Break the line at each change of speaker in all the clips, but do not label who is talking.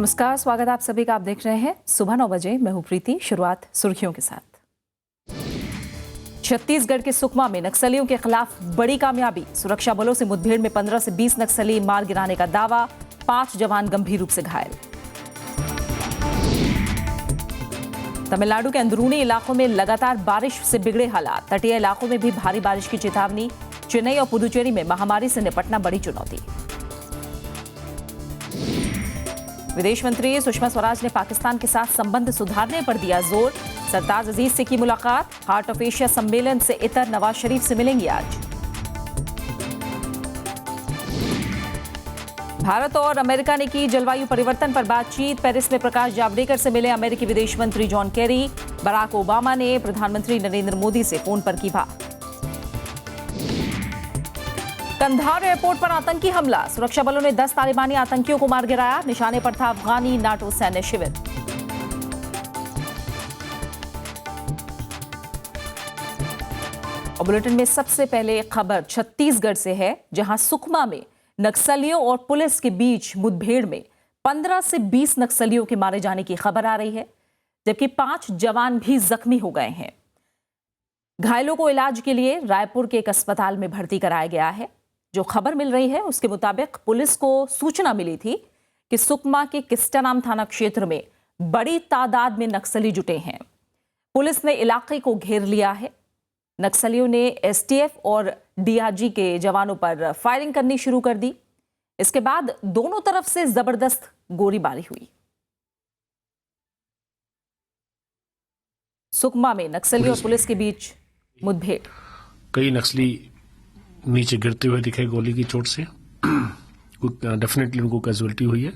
नमस्कार, स्वागत आप सभी का। आप देख रहे हैं सुबह 9 बजे। मैं हूं प्रीति। शुरुआत सुर्खियों के साथ। छत्तीसगढ़ के सुकमा में नक्सलियों के खिलाफ बड़ी कामयाबी। सुरक्षा बलों से मुठभेड़ में 15 से 20 नक्सली मार गिराने का दावा। 5 जवान गंभीर रूप से घायल। तमिलनाडु के अंदरूनी इलाकों में लगातार बारिश से बिगड़े हालात। तटीय इलाकों में भी भारी बारिश की चेतावनी। चेन्नई और पुदुचेरी में महामारी से निपटना बड़ी चुनौती। विदेश मंत्री सुषमा स्वराज ने पाकिस्तान के साथ संबंध सुधारने पर दिया जोर। सरताज अजीज से की मुलाकात। हार्ट ऑफ एशिया सम्मेलन से इतर नवाज शरीफ से मिलेंगी आज। भारत और अमेरिका ने की जलवायु परिवर्तन पर बातचीत। पेरिस में प्रकाश जावड़ेकर से मिले अमेरिकी विदेश मंत्री जॉन केरी। बराक ओबामा ने प्रधानमंत्री नरेंद्र मोदी से फोन पर की बात। कंधार एयरपोर्ट पर आतंकी हमला। सुरक्षा बलों ने 10 तालिबानी आतंकियों को मार गिराया। निशाने पर था अफगानी नाटो सैन्य शिविर। और बुलेटिन में सबसे पहले खबर छत्तीसगढ़ से है, जहां सुकमा में नक्सलियों और पुलिस के बीच मुठभेड़ में 15 से 20 नक्सलियों के मारे जाने की खबर आ रही है, जबकि 5 जवान भी जख्मी हो गए हैं। घायलों को इलाज के लिए रायपुर के एक अस्पताल में भर्ती कराया गया है। जो खबर मिल रही है उसके मुताबिक पुलिस को सूचना मिली थी कि सुकमा के किस्टानाम थाना क्षेत्र में बड़ी तादाद में नक्सली जुटे हैं। पुलिस ने इलाके को घेर लिया है। नक्सलियों ने एसटीएफ और डीआरजी के जवानों पर फायरिंग करनी शुरू कर दी। इसके बाद दोनों तरफ से जबरदस्त गोलीबारी हुई। सुकमा में नक्सली और पुलिस के बीच मुठभेड़।
कई नक्सली नीचे गिरते हुए दिखे गोली की चोट से। डेफिनेटली उनको कैजुअलिटी हुई है।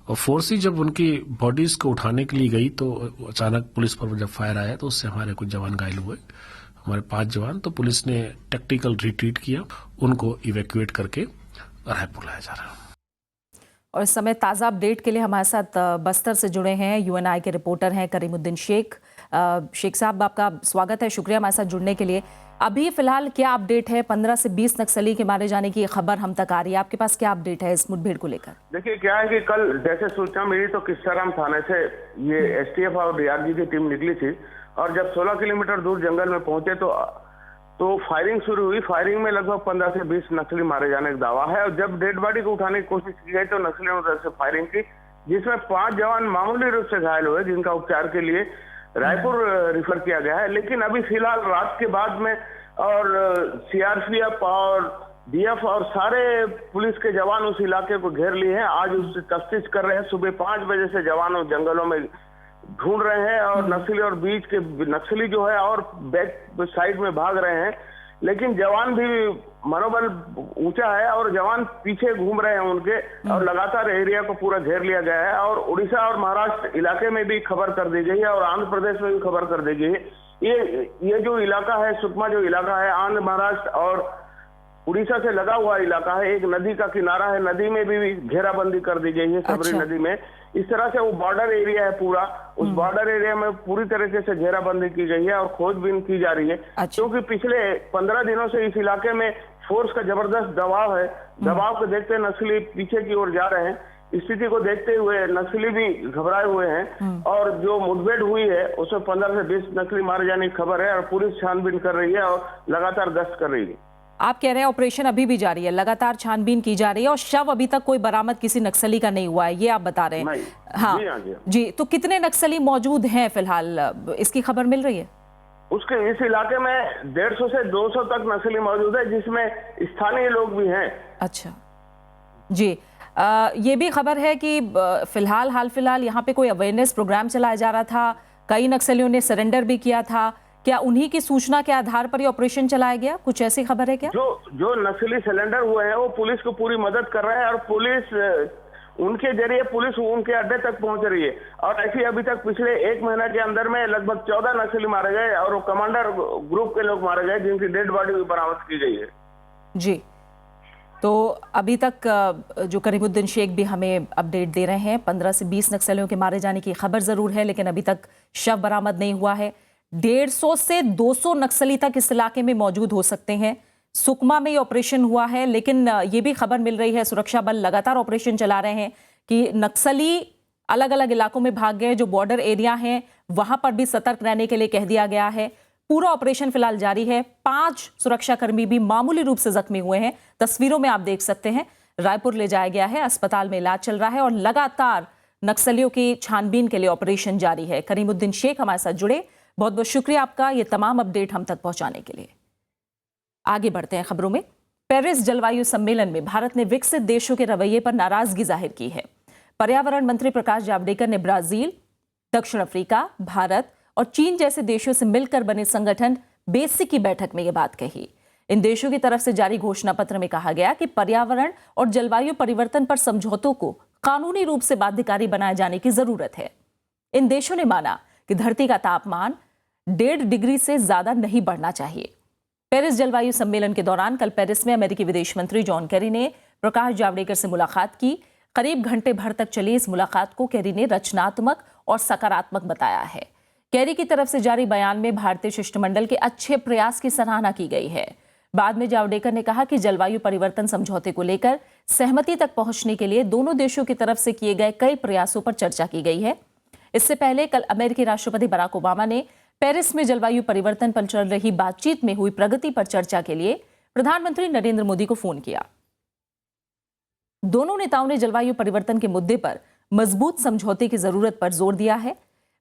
और फोर्स ही जब उनकी बॉडीज को उठाने के लिए गई तो अचानक पुलिस पर जब फायर आया तो उससे हमारे कुछ जवान घायल हुए, हमारे 5 जवान। तो पुलिस ने टैक्टिकल रिट्रीट किया, उनको इवैक्यूएट करके रायपुर लाया जा रहा है।
और इस समय ताज़ा अपडेट के लिए हमारे साथ बस्तर से जुड़े हैं यूएनआई के रिपोर्टर हैं करीमुद्दीन शेख। शेख साहब, आपका स्वागत है, शुक्रिया हमारे साथ जुड़ने के लिए। अभी फिलहाल क्या अपडेट है? 15 से 20 नक्सली के मारे जाने की खबर हम तक आ रही है, आपके पास क्या अपडेट है इस मुठभेड़ को लेकर?
देखिए, क्या है कि कल जैसे सूचना मिली तो किस्टाराम थाने से ये एसटीएफ और डीआरजी की टीम निकली थी और जब 16 किलोमीटर दूर जंगल में पहुंचे तो फायरिंग शुरू हुई। फायरिंग में लगभग 15 से 20 नक्सली मारे जाने का दावा है। और जब डेड बॉडी को उठाने की कोशिश की गई तो नक्सलियों ने फायरिंग की, जिसमें 5 जवान मामूली रूप से घायल हुए, जिनका उपचार के लिए रायपुर रिफर किया गया है। लेकिन अभी फिलहाल रात के बाद में और सीआरपीएफ और डीएफ और सारे पुलिस के जवान उस इलाके को घेर लिए हैं। आज उससे तफ्तीश कर रहे हैं। सुबह 5 बजे से जवान जंगलों में ढूंढ रहे हैं और नक्सली और बीच के नक्सली जो है और बैक साइड में भाग रहे हैं। लेकिन जवान भी मनोबल ऊंचा है और जवान पीछे घूम रहे हैं उनके, और लगातार एरिया को पूरा घेर लिया गया है। और उड़ीसा और महाराष्ट्र इलाके में भी खबर कर दी गई है और आंध्र प्रदेश में भी खबर कर दी गई है। ये जो इलाका है, सुकमा जो इलाका है, आंध्र महाराष्ट्र और उड़ीसा से लगा हुआ इलाका है। एक नदी का किनारा है, नदी में भी घेराबंदी कर दी गई है, सबरी नदी में। इस तरह से वो बॉर्डर एरिया है पूरा। उस बॉर्डर एरिया में पूरी तरीके से घेराबंदी की गई है और खोजबीन की जा रही है। क्योंकि पिछले 15 दिनों से इस इलाके में फोर्स का जबरदस्त दबाव है। दबाव को देखते नक्सली पीछे की ओर जा रहे हैं। स्थिति को देखते हुए नक्सली भी घबराए हुए हैं और जो मुठभेड़ हुई है उसमें 15 से 20 नक्सली मारे जाने की खबर है और पुलिस छानबीन कर रही है और लगातार गश्त कर रही है।
आप कह रहे हैं ऑपरेशन अभी भी जारी है, लगातार छानबीन की जा रही है और शव अभी तक कोई बरामद किसी नक्सली का नहीं हुआ है, ये आप बता रहे हैं? हाँ जी। तो कितने नक्सली मौजूद हैं फिलहाल, इसकी खबर मिल रही है?
उसके इस इलाके में 150 से 200 तक नक्सली मौजूद है, जिसमें स्थानीय लोग भी हैं।
अच्छा जी। ये भी खबर है कि हाल फिलहाल यहाँ पे कोई अवेयरनेस प्रोग्राम चलाया जा रहा था, कई नक्सलियों ने सरेंडर भी किया था। क्या उन्हीं की सूचना के आधार पर ये ऑपरेशन चलाया गया? कुछ ऐसी खबर है क्या?
जो नक्सली सरेंडर हुए हैं वो पुलिस को पूरी मदद कर रहे हैं और पुलिस उनके जरिए पुलिस उनके अड्डे तक पहुंच रही है। और ऐसे अभी तक पिछले 1 महीना के अंदर में लगभग 14 नक्सली मारे गए और वो कमांडर ग्रुप के लोग मारे गए, जिनकी डेड बॉडी भी बरामद की गई है।
जी, तो अभी तक जो करीमुद्दीन शेख भी हमें अपडेट दे रहे हैं, 15 से 20 नक्सलियों के मारे जाने की खबर जरूर है, लेकिन अभी तक शव बरामद नहीं हुआ है। 150 से 200 नक्सली तक इस इलाके में मौजूद हो सकते हैं। सुकमा में ये ऑपरेशन हुआ है, लेकिन ये भी खबर मिल रही है, सुरक्षा बल लगातार ऑपरेशन चला रहे हैं कि नक्सली अलग अलग इलाकों में भाग गए। जो बॉर्डर एरिया हैं वहां पर भी सतर्क रहने के लिए कह दिया गया है। पूरा ऑपरेशन फिलहाल जारी है। 5 सुरक्षाकर्मी भी मामूली रूप से जख्मी हुए हैं। तस्वीरों में आप देख सकते हैं। रायपुर ले जाया गया है, अस्पताल में इलाज चल रहा है और लगातार नक्सलियों की छानबीन के लिए ऑपरेशन जारी है। करीमुद्दीन शेख हमारे साथ जुड़े, बहुत बहुत शुक्रिया आपका ये तमाम अपडेट हम तक पहुंचाने के लिए। आगे बढ़ते हैं खबरों में। पेरिस जलवायु सम्मेलन में भारत ने विकसित देशों के रवैये पर नाराजगी जाहिर की है। पर्यावरण मंत्री प्रकाश जावड़ेकर ने ब्राजील, दक्षिण अफ्रीका, भारत और चीन जैसे देशों से मिलकर बने संगठन बेसिक की बैठक में यह बात कही। इन देशों की तरफ से जारी घोषणा पत्र में कहा गया कि पर्यावरण और जलवायु परिवर्तन पर समझौतों को कानूनी रूप से बाध्यकारी बनाए जाने की जरूरत है। इन देशों ने माना कि धरती का तापमान 1.5 डिग्री से ज्यादा नहीं बढ़ना चाहिए। पेरिस जलवायु सम्मेलन के दौरान कल पेरिस में अमेरिकी विदेश मंत्री जॉन केरी ने प्रकाश जावड़ेकर से मुलाकात की। करीब घंटे भर तक चली इस मुलाकात को केरी ने रचनात्मक और सकारात्मक बताया है। केरी की तरफ से जारी बयान में भारतीय शिष्टमंडल के अच्छे प्रयास की सराहना की गई है। बाद में जावड़ेकर ने कहा कि जलवायु परिवर्तन समझौते को लेकर सहमति तक पहुंचने के लिए दोनों देशों की तरफ से किए गए कई प्रयासों पर चर्चा की गई है। इससे पहले कल अमेरिकी राष्ट्रपति बराक ओबामा ने पेरिस में जलवायु परिवर्तन पर चल रही बातचीत में हुई प्रगति पर चर्चा के लिए प्रधानमंत्री नरेंद्र मोदी को फोन किया। दोनों नेताओं ने जलवायु परिवर्तन के मुद्दे पर मजबूत समझौते की जरूरत पर जोर दिया है।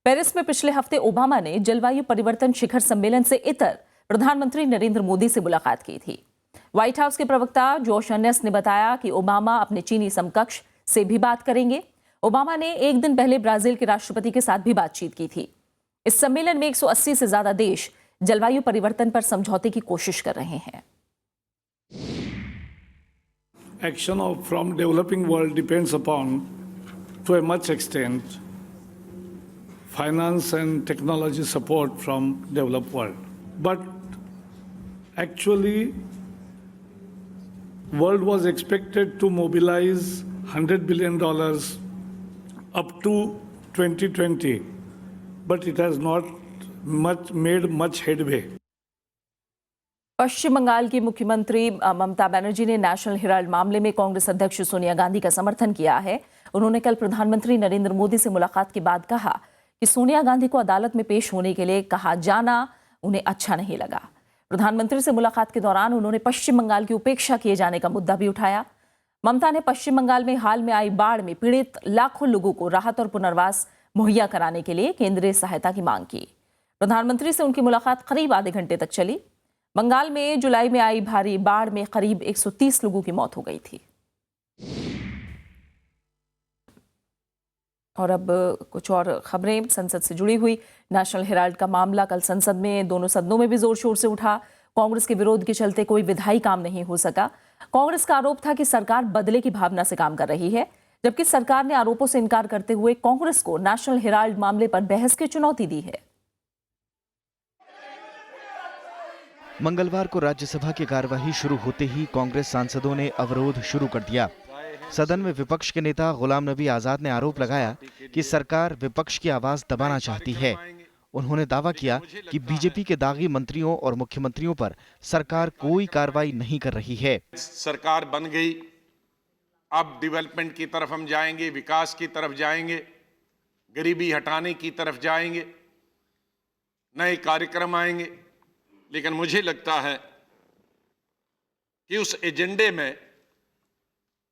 पेरिस में पिछले हफ्ते ओबामा ने जलवायु परिवर्तन शिखर सम्मेलन से इतर प्रधानमंत्री नरेंद्र मोदी से मुलाकात की थी। व्हाइट हाउस के प्रवक्ता जोश अर्नेस्ट ने बताया कि ओबामा अपने चीनी समकक्ष से भी बात करेंगे। ओबामा ने एक दिन पहले ब्राजील के राष्ट्रपति के साथ भी बातचीत की थी। इस सम्मेलन में 180 से ज्यादा देश जलवायु परिवर्तन पर समझौते की कोशिश कर रहे हैं।
Action from developing world depends upon, to a much extent, finance and technology support from developed world. But actually, world was expected to mobilize $100 billion up to 2020, but it has not made much headway.
पश्चिम बंगाल की मुख्यमंत्री ममता बनर्जी ने national Herald मामले में कांग्रेस अध्यक्ष सोनिया गांधी का समर्थन किया है। उन्होंने कल प्रधानमंत्री नरेंद्र मोदी से मुलाकात के बाद कहा कि सोनिया गांधी को अदालत में पेश होने के लिए कहा जाना उन्हें अच्छा नहीं लगा। प्रधानमंत्री से मुलाकात के दौरान उन्होंने पश्चिम बंगाल की उपेक्षा किए जाने का मुद्दा भी उठाया। ममता ने पश्चिम बंगाल में हाल में आई बाढ़ में पीड़ित लाखों लोगों को राहत और पुनर्वास मुहैया कराने के लिए केंद्रीय सहायता की मांग की। प्रधानमंत्री से उनकी मुलाकात करीब आधे घंटे तक चली। बंगाल में जुलाई में आई भारी बाढ़ में करीब 130 लोगों की मौत हो गई थी। और अब कुछ और खबरें संसद से जुड़ी हुई। नेशनल हेराल्ड का मामला कल संसद में दोनों सदनों में भी जोर शोर से उठा। कांग्रेस के विरोध के चलते कोई विधायी काम नहीं हो सका। कांग्रेस का आरोप था कि सरकार बदले की भावना से काम कर रही है, जबकि सरकार ने आरोपों से इनकार करते हुए कांग्रेस को नेशनल हेराल्ड मामले पर बहस की चुनौती दी है।
मंगलवार को राज्यसभा की कार्यवाही शुरू होते ही कांग्रेस सांसदों ने अवरोध शुरू कर दिया। सदन में विपक्ष के नेता गुलाम नबी आजाद ने आरोप लगाया कि सरकार विपक्ष की आवाज दबाना चाहती है। उन्होंने दावा किया कि बीजेपी के दागी मंत्रियों और मुख्यमंत्रियों पर सरकार कोई कार्रवाई नहीं कर रही है।
सरकार बन गई, अब डेवलपमेंट की तरफ हम जाएंगे, विकास की तरफ जाएंगे, गरीबी हटाने की तरफ जाएंगे, नए कार्यक्रम आएंगे। लेकिन मुझे लगता है कि उस एजेंडे में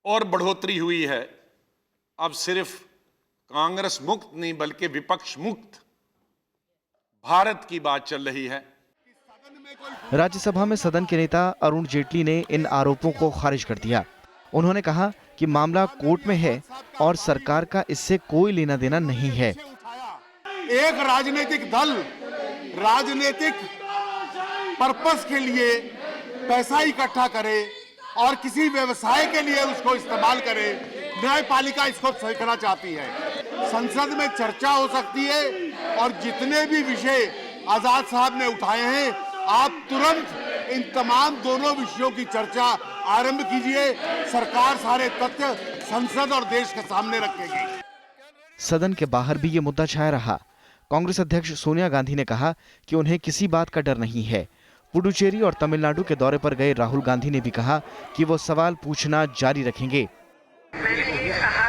और बढ़ोतरी हुई है। अब सिर्फ कांग्रेस मुक्त नहीं बल्कि विपक्ष मुक्त भारत की बात चल रही है।
राज्यसभा में सदन के नेता अरुण जेटली ने इन आरोपों को खारिज कर दिया। उन्होंने कहा कि मामला कोर्ट में है और सरकार का इससे कोई लेना देना नहीं है।
एक राजनीतिक दल राजनीतिक पर्पस के लिए पैसा इकट्ठा करे और किसी व्यवसाय के लिए उसको इस्तेमाल करे, न्यायपालिका इसको सीखना चाहती है। संसद में चर्चा हो सकती है और जितने भी विषय आजाद साहब ने उठाए हैं, आप तुरंत इन तमाम दोनों विषयों की चर्चा आरंभ कीजिए। सरकार सारे तथ्य संसद और देश के सामने रखेगी।
सदन के बाहर भी ये मुद्दा छाया रहा। कांग्रेस अध्यक्ष सोनिया गांधी ने कहा कि उन्हें किसी बात का डर नहीं है। पुडुचेरी और तमिलनाडु के दौरे पर गए राहुल गांधी ने भी कहा कि वो सवाल पूछना जारी रखेंगे।
मैंने ये कहा,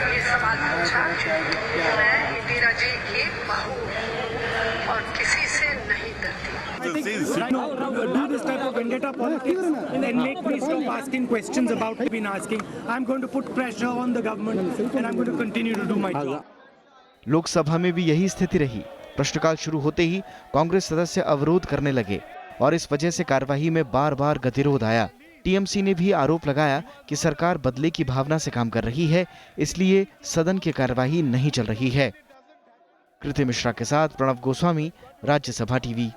ये सवाल पूछा do this type of vendetta politics and make me stop asking questions about what I've been asking. I'm going to put pressure on the government and I'm going to continue to do my job.
Lok Sabha में भी यही स्थिति रही। प्रश्नकाल शुरू होते ही कांग्रेस सदस्य अवरोध करने लगे और इस वजह से कार्यवाही में बार-बार गतिरोध आया। टीएमसी ने भी आरोप लगाया कि सरकार बदले की भावना से काम कर रही है, इसलिए सदन की कार्यवाही नहीं चल रही है। कृति मिश्रा के साथ प्रणव गोस्वामी, राज्यसभा टीवी।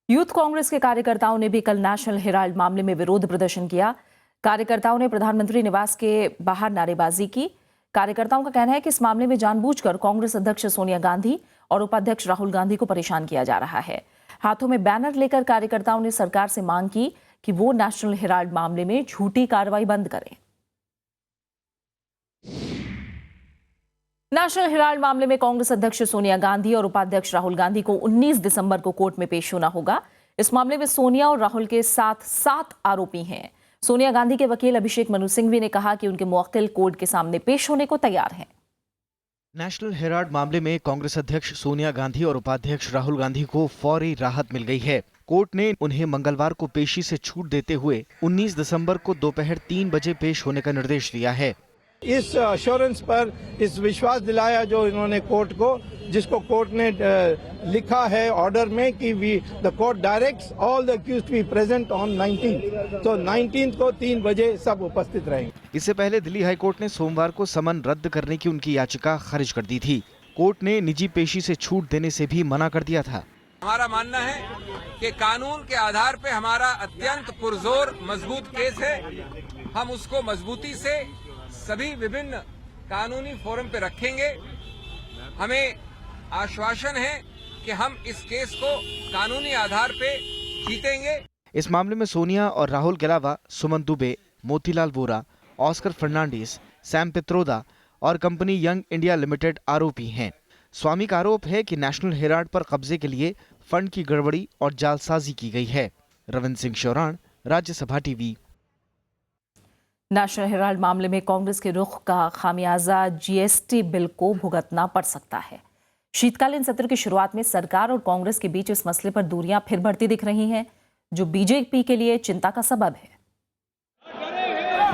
यूथ कांग्रेस के कार्यकर्ताओं ने भी कल नेशनल हेराल्ड मामले में विरोध प्रदर्शन किया। कार्यकर्ताओं ने प्रधानमंत्री निवास के बाहर नारेबाजी की। कार्यकर्ताओं का कहना है कि इस मामले में जानबूझकर कांग्रेस अध्यक्ष सोनिया गांधी और उपाध्यक्ष राहुल गांधी को परेशान किया जा रहा है। हाथों में बैनर लेकर कार्यकर्ताओं ने सरकार से मांग की कि वो नेशनल हेराल्ड मामले में झूठी कार्रवाई बंद करें। नेशनल हेराल्ड मामले में कांग्रेस अध्यक्ष सोनिया गांधी और उपाध्यक्ष राहुल गांधी को 19 दिसंबर को कोर्ट में पेश होना होगा। इस मामले में सोनिया और राहुल के साथ 7 आरोपी हैं। सोनिया गांधी के वकील अभिषेक मनु सिंघवी ने कहा कि उनके मुवक्किल कोर्ट के सामने पेश होने को तैयार हैं।
नेशनल हेराल्ड मामले में कांग्रेस अध्यक्ष सोनिया गांधी और उपाध्यक्ष राहुल गांधी को फौरी राहत मिल गई है। कोर्ट ने उन्हें मंगलवार को पेशी से छूट देते हुए 19 दिसंबर को दोपहर 3 बजे पेश होने का निर्देश दिया है।
इस अश्योरेंस पर इस विश्वास दिलाया जो इन्होंने कोर्ट को, जिसको कोर्ट ने लिखा है ऑर्डर में कि the court directs all the accused to be present on 19th, तो 19th को 3 बजे सब उपस्थित रहेंगे।
इससे पहले दिल्ली हाई कोर्ट ने सोमवार को समन रद्द करने की उनकी याचिका खारिज कर दी थी। कोर्ट ने निजी पेशी से छूट देने से भी मना कर दिया था।
हमारा मानना है कि कानून के आधार पे हमारा अत्यंत पुरजोर मजबूत केस है। हम उसको मजबूती से सभी विभिन्न कानूनी फोरम पे रखेंगे। हमें आश्वासन है कि हम इस केस को कानूनी आधार पे जीतेंगे।
इस मामले में सोनिया और राहुल के अलावा सुमन दुबे, मोतीलाल वोरा, ऑस्कर फर्नांडिस, सैम पित्रोदा और कंपनी यंग इंडिया लिमिटेड आरोपी हैं। स्वामी का आरोप है कि नेशनल हेराल्ड पर कब्जे के लिए फंड की गड़बड़ी और जालसाजी की गई है। रविंद्र सिंह शौरान, राज्यसभा टीवी।
नेशनल हेराल्ड मामले में कांग्रेस के रुख का खामियाजा जीएसटी बिल को भुगतना पड़ सकता है। शीतकालीन सत्र की शुरुआत में सरकार और कांग्रेस के बीच इस मसले पर दूरियां फिर बढ़ती दिख रही हैं, जो बीजेपी के लिए चिंता का सबब है।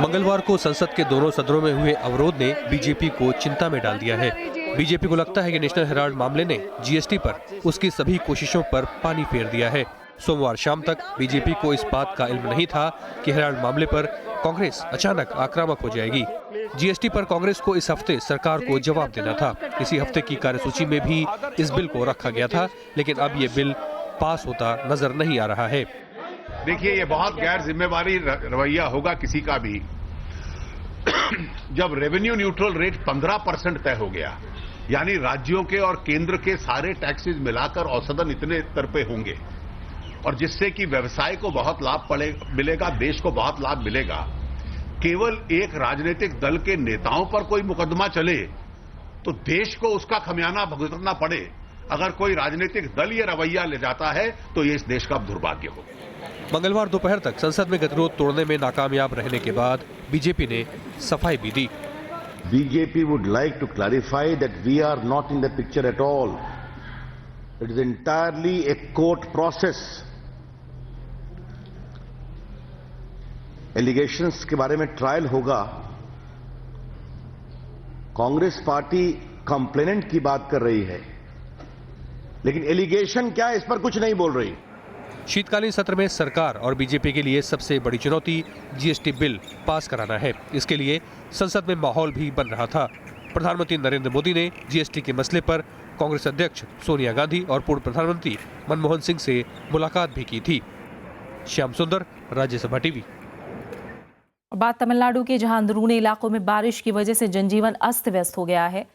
मंगलवार को संसद के दोनों सदनों में हुए अवरोध ने बीजेपी को चिंता में डाल दिया है। बीजेपी को लगता है कि नेशनल हेराल्ड मामले ने जीएसटी पर उसकी सभी कोशिशों पर पानी फेर दिया है। सोमवार शाम तक बीजेपी को इस बात का इल्म नहीं था कि हेराल्ड मामले पर कांग्रेस अचानक आक्रामक हो जाएगी। जीएसटी पर कांग्रेस को इस हफ्ते सरकार को जवाब देना था। इसी हफ्ते की कार्यसूची में भी इस बिल को रखा गया था, लेकिन अब ये बिल पास होता नजर नहीं आ रहा है।
देखिए, ये बहुत गैर जिम्मेवारी रवैया होगा किसी का भी जब रेवेन्यू न्यूट्रल रेट 15% तय हो गया, यानी राज्यों के और केंद्र के सारे टैक्सेस मिलाकर औसतन इतने स्तर पे होंगे, और जिससे कि व्यवसाय को बहुत लाभ मिलेगा, देश को बहुत लाभ मिलेगा। केवल एक राजनीतिक दल के नेताओं पर कोई मुकदमा चले तो देश को उसका खमियाना भुगतना पड़े। अगर कोई राजनीतिक दल ये रवैया ले जाता है तो ये इस देश का दुर्भाग्य होगा।
मंगलवार दोपहर तक संसद में गतिरोध तोड़ने में नाकामयाब रहने के बाद बीजेपी ने सफाई भी दी।
BJP would like to clarify that we are not in the picture at all. It is entirely a court process. Allegations के बारे में ट्रायल होगा। कांग्रेस पार्टी कंप्लेनेंट की बात कर रही है, लेकिन एलिगेशन क्या है इस पर कुछ नहीं बोल रही।
शीतकालीन सत्र में सरकार और बीजेपी के लिए सबसे बड़ी चुनौती जीएसटी बिल पास कराना है। इसके लिए संसद में माहौल भी बन रहा था। प्रधानमंत्री नरेंद्र मोदी ने जीएसटी के मसले पर कांग्रेस अध्यक्ष सोनिया गांधी और पूर्व प्रधानमंत्री मनमोहन सिंह से मुलाकात भी की थी। श्याम सुंदर, राज्यसभा टीवी।
बात तमिलनाडु की, जहां अंदरूनी इलाकों में बारिश की वजह से जनजीवन अस्त व्यस्त हो गया है।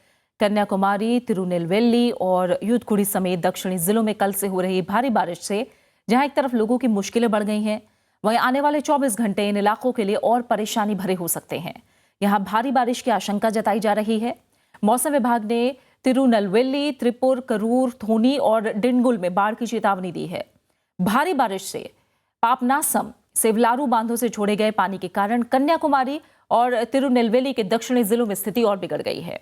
कन्याकुमारी, तिरुनेलवेली और यूथकुड़ी समेत दक्षिणी जिलों में कल से हो रही भारी बारिश से जहां एक तरफ लोगों की मुश्किलें बढ़ गई हैं, वहीं आने वाले 24 घंटे इन इलाकों के लिए और परेशानी भरे हो सकते हैं। यहां भारी बारिश की आशंका जताई जा रही है। मौसम विभाग ने तिरुनेलवेली, त्रिपुर, करूर, थोनी और डिंडगुल में बाढ़ की चेतावनी दी है। भारी बारिश से पापनासम, सेवलारू बांधों से छोड़े गए पानी के कारण कन्याकुमारी और तिरुनेलवेली के दक्षिणी जिलों में स्थिति और बिगड़ गई है।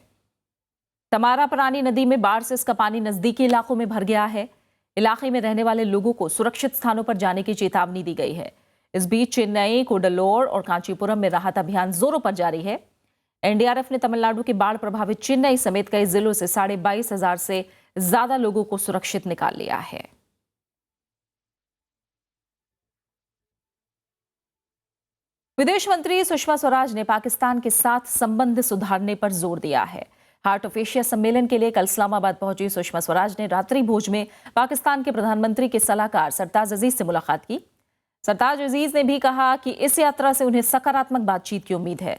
तमारापरानी नदी में बाढ़ से इसका पानी नजदीकी इलाकों में भर गया है। इलाके में रहने वाले लोगों को सुरक्षित स्थानों पर जाने की चेतावनी दी गई है। इस बीच चेन्नई, कुडलोर और कांचीपुरम में राहत अभियान जोरों पर जारी है। एनडीआरएफ ने तमिलनाडु के बाढ़ प्रभावित चेन्नई समेत कई जिलों से 22,500 से ज्यादा लोगों को सुरक्षित निकाल लिया है। विदेश मंत्री सुषमा स्वराज ने पाकिस्तान के साथ संबंध सुधारने पर जोर दिया है। हार्ट ऑफ एशिया सम्मेलन के लिए कल इस्लामाबाद पहुंची सुषमा स्वराज ने रात्रि भोज में पाकिस्तान के प्रधानमंत्री के सलाहकार सरताज अजीज से मुलाकात की। सरताज अजीज ने भी कहा कि इस यात्रा से उन्हें सकारात्मक बातचीत की उम्मीद है।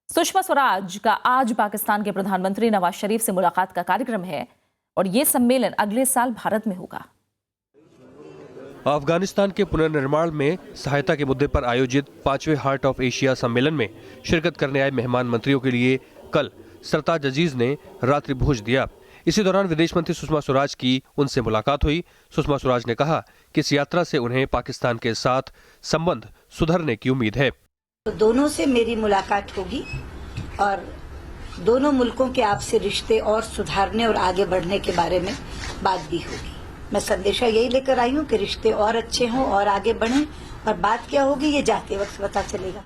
सुषमा स्वराज का आज पाकिस्तान के प्रधानमंत्री नवाज शरीफ से मुलाकात का कार्यक्रम है और ये सम्मेलन अगले साल भारत में होगा।
अफगानिस्तान के पुनर्निर्माण में सहायता के मुद्दे पर आयोजित 5वें हार्ट ऑफ एशिया सम्मेलन में शिरकत करने आए मेहमान मंत्रियों के लिए कल सरताज अजीज ने रात्रि भोज दिया। इसी दौरान विदेश मंत्री सुषमा स्वराज की उनसे मुलाकात हुई। सुषमा स्वराज ने कहा कि इस यात्रा से उन्हें पाकिस्तान के साथ संबंध सुधरने की उम्मीद है।
तो दोनों से मेरी मुलाकात होगी और दोनों मुल्कों के आपसी रिश्ते और सुधारने और आगे बढ़ने के बारे में बात भी होगी। मैं संदेशा यही लेकर आई हूँ कि रिश्ते और अच्छे हों और आगे बढ़ें, और बात क्या होगी ये जाते वक्त पता चलेगा।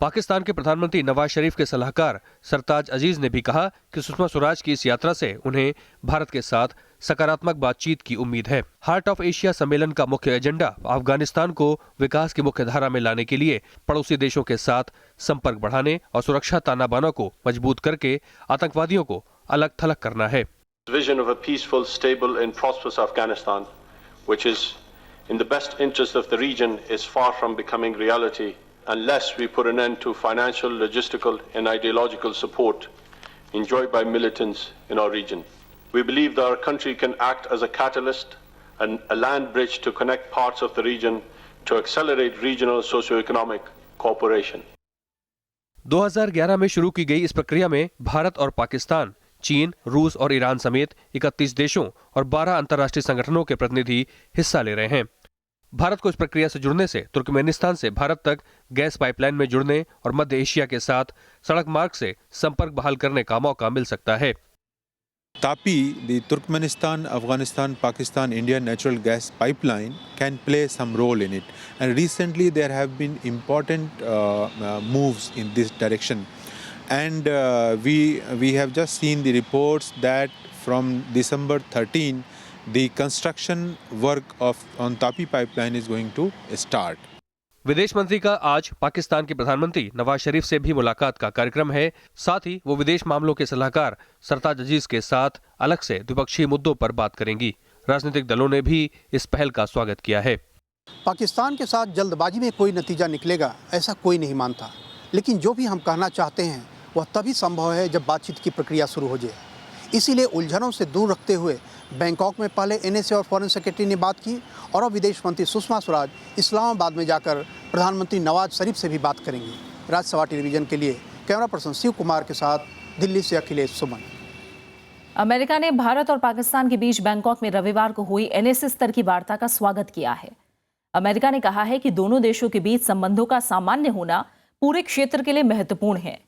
पाकिस्तान के प्रधानमंत्री नवाज शरीफ के सलाहकार सरताज अजीज ने भी कहा कि सुषमा स्वराज की इस यात्रा से उन्हें भारत के साथ सकारात्मक बातचीत की उम्मीद है। हार्ट ऑफ एशिया सम्मेलन का मुख्य एजेंडा अफगानिस्तान को विकास की मुख्य धारा में लाने के लिए पड़ोसी देशों के साथ संपर्क बढ़ाने और सुरक्षा तानाबाना को मजबूत करके आतंकवादियों को अलग थलग करना है।
Vision of a peaceful, stable and prosperous Afghanistan, which is in the best interest of the region, is far from becoming reality unless we put an end to financial, logistical and ideological support enjoyed by militants in our region. We believe that our country can act as a catalyst and a land bridge to connect parts of the region to accelerate regional socio-economic cooperation.
2011 में शुरू की गई इस प्रक्रिया में भारत और पाकिस्तान, चीन, रूस और ईरान समेत 31 देशों और 12 अंतर्राष्ट्रीय संगठनों के प्रतिनिधि हिस्सा ले रहे हैं। भारत को इस प्रक्रिया से जुड़ने से तुर्कमेनिस्तान से भारत तक गैस पाइपलाइन में जुड़ने और मध्य एशिया के साथ सड़क मार्ग से संपर्क बहाल करने का मौका मिल सकता है।
TAPI, the Turkmenistan, Afghanistan, Pakistan, India natural gas pipeline can play some role in it. And recently there have been important moves in this direction. And we have just seen the reports that from December 13, the construction work on TAPI pipeline is going to start.
विदेश मंत्री का आज पाकिस्तान के प्रधानमंत्री नवाज शरीफ से भी मुलाकात का कार्यक्रम है। साथ ही वो विदेश मामलों के सलाहकार सरताज अजीज के साथ अलग से द्विपक्षीय मुद्दों पर बात करेंगी। राजनीतिक दलों ने भी इस पहल का स्वागत किया है।
पाकिस्तान के साथ जल्दबाजी में कोई नतीजा निकलेगा ऐसा कोई नहीं मानता, लेकिन जो भी हम कहना चाहते हैं वह तभी संभव है जब बातचीत की प्रक्रिया शुरू हो जाए। इसीलिए उलझनों से दूर रखते हुए बैंकॉक में पहले NSA और फॉरेन सेक्रेटरी ने बात की और अब विदेश मंत्री सुषमा स्वराज इस्लामाबाद में जाकर प्रधानमंत्री नवाज शरीफ से भी बात करेंगी। राज्यसभा टेलीविजन के लिए कैमरा पर्सन शिव कुमार के साथ दिल्ली से अखिलेश सुमन।
अमेरिका ने भारत और पाकिस्तान के बीच बैंकॉक में रविवार को हुई NSA स्तर की वार्ता का स्वागत किया है। अमेरिका ने कहा है कि दोनों देशों के बीच संबंधों का सामान्य होना पूरे क्षेत्र के लिए महत्वपूर्ण है।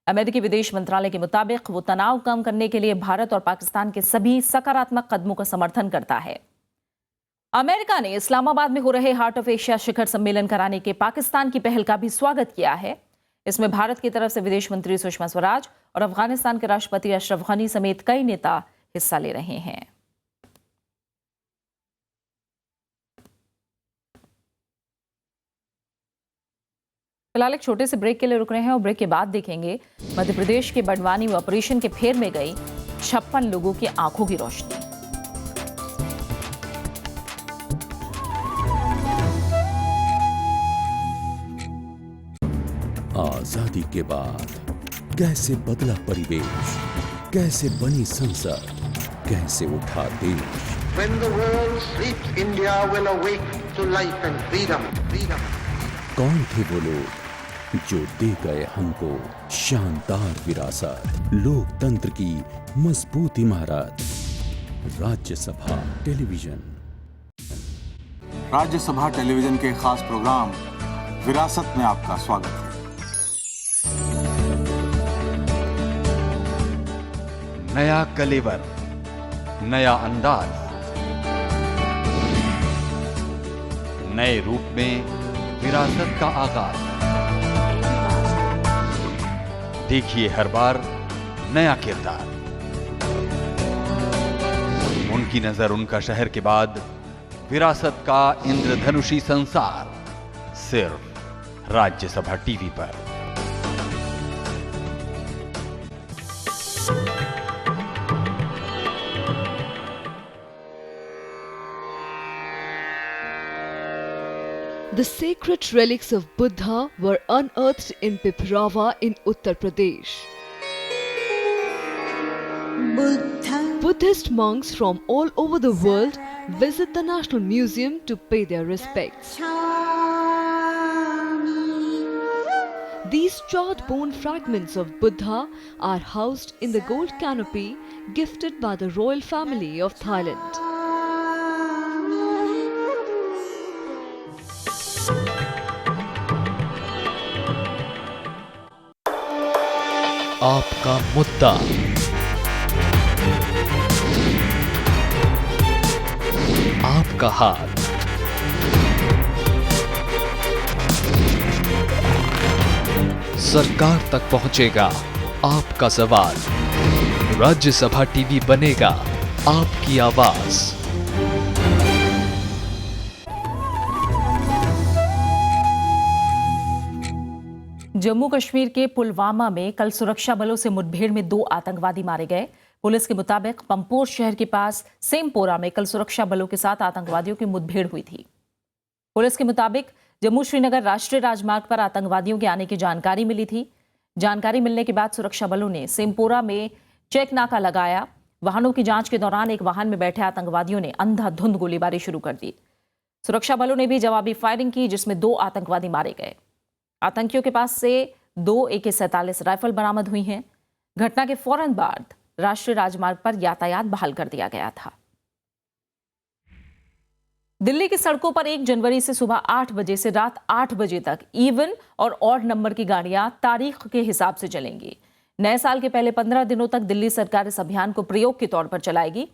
अमेरिकी विदेश मंत्रालय के मुताबिक वो तनाव कम करने के लिए भारत और पाकिस्तान के सभी सकारात्मक कदमों का समर्थन करता है। अमेरिका ने इस्लामाबाद में हो रहे हार्ट ऑफ एशिया शिखर सम्मेलन कराने के पाकिस्तान की पहल का भी स्वागत किया है। इसमें भारत की तरफ से विदेश मंत्री सुषमा स्वराज और अफगानिस्तान के राष्ट्रपति अशरफ गनी समेत कई नेता हिस्सा ले रहे हैं। फिलहाल एक छोटे से ब्रेक के लिए रुक रहे हैं और ब्रेक के बाद देखेंगे मध्य प्रदेश के बड़वानी में ऑपरेशन के फेर में गई 56 लोगों की आंखों की रोशनी।
आजादी के बाद कैसे बदला परिवेश, कैसे बनी संसद, कैसे उठा देश।
When the world sleeps, India will awake to life and freedom.
कौन थे वो लोग जो दे गए हमको शानदार विरासत, लोकतंत्र की मजबूत इमारत। राज्यसभा टेलीविजन।
राज्यसभा टेलीविजन के खास प्रोग्राम विरासत में आपका स्वागत है।
नया कलेवर, नया अंदाज,
नए रूप में विरासत का आगाज। देखिए हर बार नया किरदार। उनकी नजर उनका शहर के बाद विरासत का इंद्रधनुषी संसार, सिर्फ राज्यसभा टीवी पर।
The sacred relics of Buddha were unearthed in Piprava in Uttar Pradesh. Buddhist monks from all over the world visit the National Museum to pay their respects. These charred bone fragments of Buddha are housed in the gold canopy gifted by the royal family of Thailand.
आपका मुद्दा, आपका हाथ, सरकार तक पहुंचेगा आपका सवाल। Rajya Sabha TV बनेगा आपकी आवाज।
जम्मू कश्मीर के पुलवामा में कल सुरक्षा बलों से मुठभेड़ में 2 आतंकवादी मारे गए। पुलिस के मुताबिक पंपोर शहर के पास सेमपोरा में कल सुरक्षा बलों के साथ आतंकवादियों की मुठभेड़ हुई थी। पुलिस के मुताबिक जम्मू श्रीनगर राष्ट्रीय राजमार्ग पर आतंकवादियों के आने की जानकारी मिली थी। जानकारी मिलने के बाद सुरक्षा बलों ने सेमपोरा में चेक नाका लगाया। वाहनों की जांच के दौरान एक वाहन में बैठे आतंकवादियों ने अंधाधुंध गोलीबारी शुरू कर दी। सुरक्षा बलों ने भी जवाबी फायरिंग की, जिसमें 2 आतंकवादी मारे गए। आतंकियों के पास से 2 AK-47 राइफल बरामद हुई हैं। घटना के फौरन बाद राष्ट्रीय राजमार्ग पर यातायात बहाल कर दिया गया था। दिल्ली की सड़कों पर 1 जनवरी से सुबह 8 बजे से रात 8 बजे तक इवन और ऑड नंबर की गाड़ियां तारीख के हिसाब से चलेंगी। नए साल के पहले 15 दिनों तक दिल्ली सरकार इस अभियान को प्रयोग के तौर पर चलाएगी।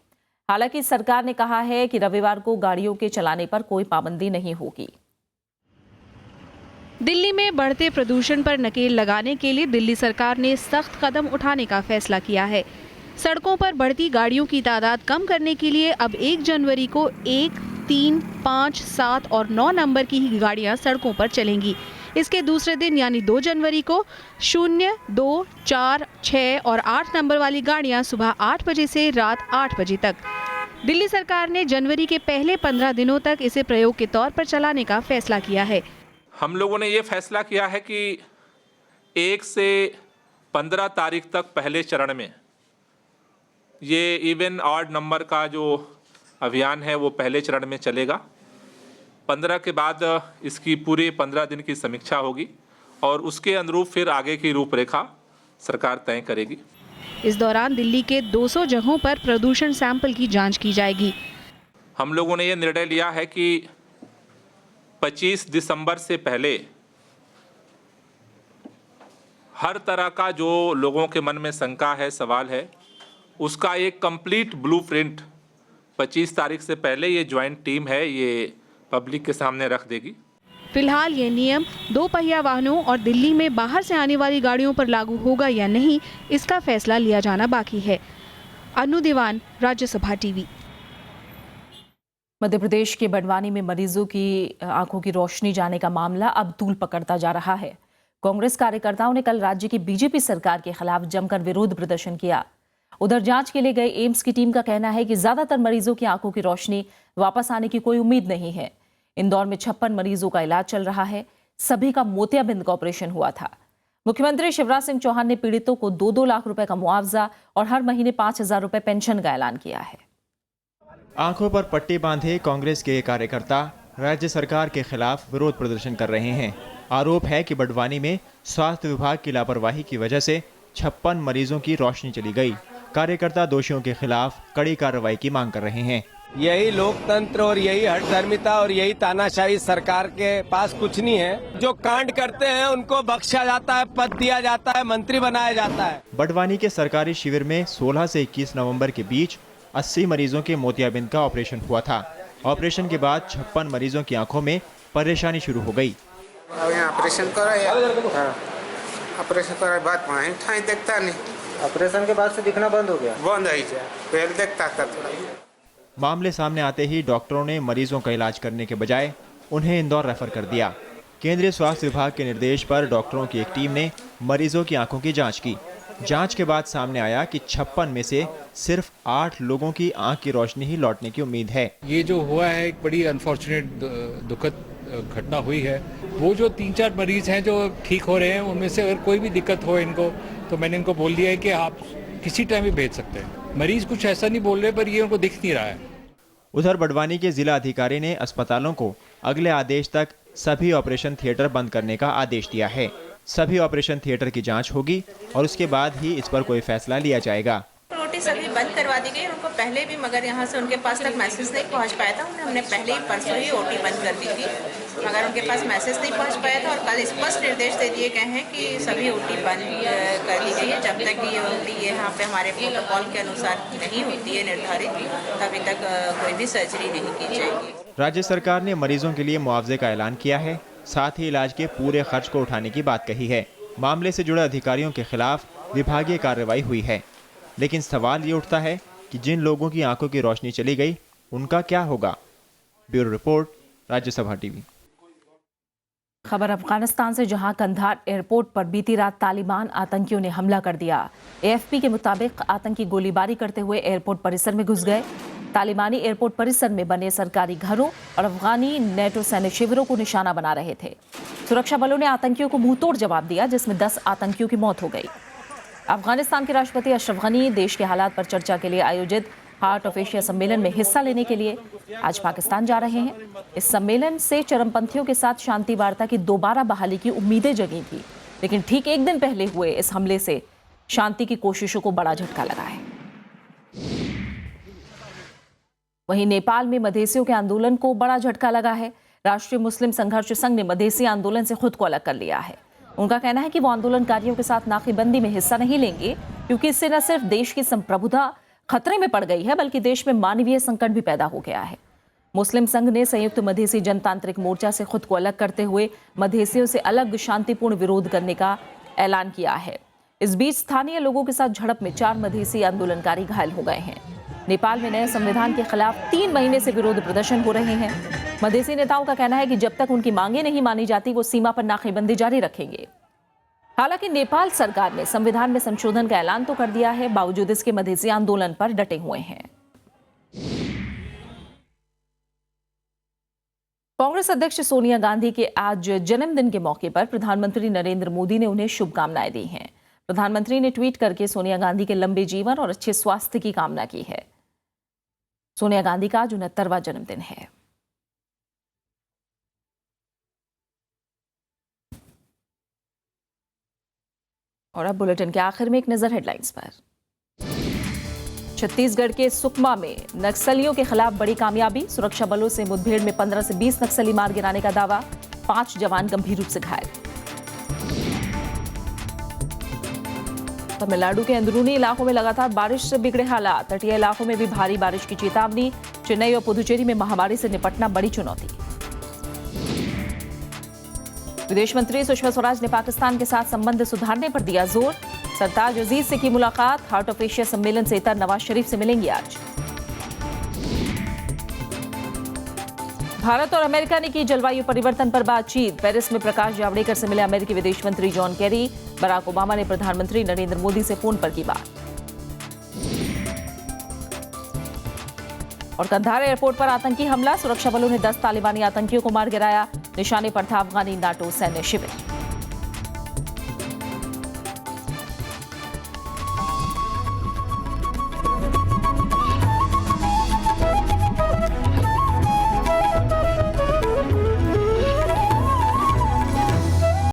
हालांकि सरकार ने कहा है कि रविवार को गाड़ियों के चलाने पर कोई पाबंदी नहीं होगी।
दिल्ली में बढ़ते प्रदूषण पर नकेल लगाने के लिए दिल्ली सरकार ने सख्त कदम उठाने का फैसला किया है। सड़कों पर बढ़ती गाड़ियों की तादाद कम करने के लिए अब 1 जनवरी को 1, 3, 5, 7 और 9 नंबर की ही गाड़ियां सड़कों पर चलेंगी। इसके दूसरे दिन यानी 2 जनवरी को 0, 2, 4, 6 और 8 नंबर वाली गाड़ियां सुबह 8 बजे से रात 8 बजे तक। दिल्ली सरकार ने जनवरी के पहले 15 दिनों तक इसे प्रयोग के तौर पर चलाने का फैसला किया है।
हम लोगों ने ये फैसला किया है कि 1 से 15 तारीख तक पहले चरण में ये इवन ऑड नंबर का जो अभियान है वो पहले चरण में चलेगा। 15 के बाद इसकी पूरे 15 दिन की समीक्षा होगी और उसके अनुरूप फिर आगे की रूपरेखा सरकार तय करेगी।
इस दौरान दिल्ली के 200 जगहों पर प्रदूषण सैंपल की जांच की जाएगी।
हम लोगों ने ये निर्णय लिया है कि 25 दिसंबर से पहले हर तरह का जो लोगों के मन में शंका है, सवाल है, उसका एक कंप्लीट ब्लूप्रिंट 25 तारीख से पहले ये ज्वाइंट टीम है ये पब्लिक के सामने रख देगी।
फिलहाल ये नियम 2 पहिया वाहनों और दिल्ली में बाहर से आने वाली गाड़ियों पर लागू होगा या नहीं, इसका फैसला लिया जाना बाकी है। अनु दीवान, राज्यसभा टीवी।
मध्य प्रदेश के बड़वानी में मरीजों की आंखों की रोशनी जाने का मामला अब तूल पकड़ता जा रहा है। कांग्रेस कार्यकर्ताओं ने कल राज्य की बीजेपी सरकार के खिलाफ जमकर विरोध प्रदर्शन किया। उधर जांच के लिए गए एम्स की टीम का कहना है कि ज्यादातर मरीजों की आंखों की रोशनी वापस आने की कोई उम्मीद नहीं है। इंदौर में 56 मरीजों का इलाज चल रहा है। सभी का मोतियाबिंद का ऑपरेशन हुआ था। मुख्यमंत्री शिवराज सिंह चौहान ने पीड़ितों को 2-2 लाख रुपए का मुआवजा और हर महीने 5,000 रुपए पेंशन का ऐलान किया है।
आंखों पर पट्टी बांधे कांग्रेस के कार्यकर्ता राज्य सरकार के खिलाफ विरोध प्रदर्शन कर रहे हैं। आरोप है कि बड़वानी में स्वास्थ्य विभाग की लापरवाही की वजह से 56 मरीजों की रोशनी चली गई। कार्यकर्ता दोषियों के खिलाफ कड़ी कार्रवाई की मांग कर रहे हैं।
यही लोकतंत्र और यही हठधर्मिता और यही तानाशाही सरकार के पास कुछ नहीं है। जो कांड करते हैं उनको बख्शा जाता है, पद दिया जाता है, मंत्री बनाया जाता है।
बड़वानी के सरकारी शिविर में 16 से 21 नवंबर के बीच 80 मरीजों के मोतियाबिंद का ऑपरेशन हुआ था। ऑपरेशन के बाद 56 मरीजों की आंखों में परेशानी शुरू हो गई।
ऑपरेशन कराया बात वहीं ठाई देखता नहीं।
ऑपरेशन के बाद से दिखना बंद हो गया?
बंद ही जाए, पहले देखता था थोड़ा।
मामले सामने आते ही डॉक्टरों ने मरीजों का इलाज करने के बजाय उन्हें इंदौर रेफर कर दिया। केंद्रीय स्वास्थ्य विभाग के निर्देश पर डॉक्टरों की एक टीम ने मरीजों की आंखों की जांच की। जांच के बाद सामने आया कि 56 में से सिर्फ 8 लोगों की आंख की रोशनी ही लौटने की उम्मीद है।
ये जो हुआ है एक बड़ी अनफॉर्चुनेट दुखद घटना हुई है। वो जो 3-4 मरीज हैं जो ठीक हो रहे हैं, उनमें से अगर कोई भी दिक्कत हो इनको, तो मैंने इनको बोल दिया है कि आप किसी टाइम भी भेज सकते हैं। मरीज कुछ ऐसा नहीं बोल रहे, पर ये उनको दिख नहीं रहा है।
उधर बड़वानी के जिला अधिकारी ने अस्पतालों को अगले आदेश तक सभी ऑपरेशन थिएटर बंद करने का आदेश दिया है। सभी ऑपरेशन थिएटर की जांच होगी और उसके बाद ही इस पर कोई फैसला लिया जाएगा।
रोटी सभी बंद करवा दी गई उनको पहले भी, मगर यहाँ से उनके पास तक मैसेज नहीं पहुँच पाया था। हमने पहले ही परसों ही ओटी बंद कर दी थी, मगर उनके पास मैसेज नहीं पहुँच पाया था। और कल स्पष्ट निर्देश दे दिए गए हैं कि सभी ओटी बंद कर दी गई है। जब तक ये ओटी यहाँ पे हमारे प्रोटोकॉल के अनुसार नहीं होती है निर्धारित, तभी तक कोई भी सर्जरी नहीं की जाएगी।
राज्य सरकार ने मरीजों के लिए मुआवजे का ऐलान किया है, साथ ही इलाज के पूरे खर्च को उठाने की बात कही है। मामले से जुड़े अधिकारियों के खिलाफ विभागीय कार्रवाई हुई है, लेकिन सवाल ये उठता है कि जिन लोगों की आंखों की रोशनी चली गई उनका क्या होगा। Bureau report, Rajya Sabha TV.
खबर अफगानिस्तान से, जहां कंधार एयरपोर्ट पर बीती रात तालिबान आतंकियों ने हमला कर दिया। एएफपी के मुताबिक आतंकी गोलीबारी करते हुए एयरपोर्ट परिसर में घुस गए। तालिबानी एयरपोर्ट परिसर में बने सरकारी घरों और अफगानी नेटो सैन्य शिविरों को निशाना बना रहे थे। सुरक्षा बलों ने आतंकियों को मुंहतोड़ जवाब दिया, जिसमें 10 आतंकियों की मौत हो गई। अफगानिस्तान के राष्ट्रपति अशरफ गनी देश के हालात पर चर्चा के लिए आयोजित हार्ट ऑफ एशिया सम्मेलन में हिस्सा लेने के लिए आज पाकिस्तान जा रहे हैं। इस सम्मेलन से चरमपंथियों के साथ शांति वार्ता की दोबारा बहाली की उम्मीदें जगी थी, लेकिन ठीक एक दिन पहले हुए इस हमले से शांति की कोशिशों को बड़ा झटका लगा है। वहीं नेपाल में मधेसियों के आंदोलन को बड़ा झटका लगा है। राष्ट्रीय मुस्लिम संघर्ष संघ ने मधेसी आंदोलन से खुद को अलग कर लिया है। उनका कहना है कि वो आंदोलनकारियों के साथ नाकेबंदी में हिस्सा नहीं लेंगे, क्योंकि इससे न सिर्फ देश की संप्रभुता खतरे में पड़ गई है, बल्कि देश में मानवीय संकट भी पैदा हो गया है। मुस्लिम संघ ने संयुक्त मधेसी जनतांत्रिक मोर्चा से खुद को अलग करते हुए मधेसियों से अलग शांतिपूर्ण विरोध करने का ऐलान किया है। इस बीच स्थानीय लोगों के साथ झड़प में 4 मधेसी आंदोलनकारी घायल हो गए हैं। नेपाल में नए संविधान के खिलाफ 3 महीने से विरोध प्रदर्शन हो रहे हैं। मधेसी नेताओं का कहना है कि जब तक उनकी मांगे नहीं मानी जाती, वो सीमा पर नाकेबंदी जारी रखेंगे। हालांकि नेपाल सरकार ने संविधान में संशोधन का ऐलान तो कर दिया है, बावजूद इसके मधेसी आंदोलन पर डटे हुए हैं। कांग्रेस अध्यक्ष सोनिया गांधी के आज जन्मदिन के मौके पर प्रधानमंत्री नरेंद्र मोदी ने उन्हें शुभकामनाएं दी हैं। प्रधानमंत्री ने ट्वीट करके सोनिया गांधी के लंबे जीवन और अच्छे स्वास्थ्य की कामना की है। सोनिया गांधी का आज 69वां जन्मदिन है। और अब बुलेटिन के आखिर में एक नजर हेडलाइंस पर। छत्तीसगढ़ के सुकमा में नक्सलियों के खिलाफ बड़ी कामयाबी। सुरक्षा बलों से मुठभेड़ में 15 से 20 नक्सली मार गिराने का दावा। 5 जवान गंभीर रूप से घायल। तमिलनाडु के अंदरूनी इलाकों में लगातार बारिश से बिगड़े हालात। तटीय इलाकों में भी भारी बारिश की चेतावनी। चेन्नई और पुदुचेरी में महामारी से निपटना बड़ी चुनौती। विदेश मंत्री सुषमा स्वराज ने पाकिस्तान के साथ संबंध सुधारने पर दिया जोर। सरताज अजीज से की मुलाकात। हार्ट ऑफ एशिया सम्मेलन से इतर नवाज शरीफ से मिलेंगी आज। भारत और अमेरिका ने की जलवायु परिवर्तन पर बातचीत। पेरिस में प्रकाश जावड़ेकर से मिले अमेरिकी विदेश मंत्री जॉन केरी। बराक ओबामा ने प्रधानमंत्री नरेंद्र मोदी से फोन पर की बात। और कंधार एयरपोर्ट पर आतंकी हमला। सुरक्षा बलों ने 10 तालिबानी आतंकियों को मार गिराया। निशाने पर था अफगानी नाटो सैन्य शिविर।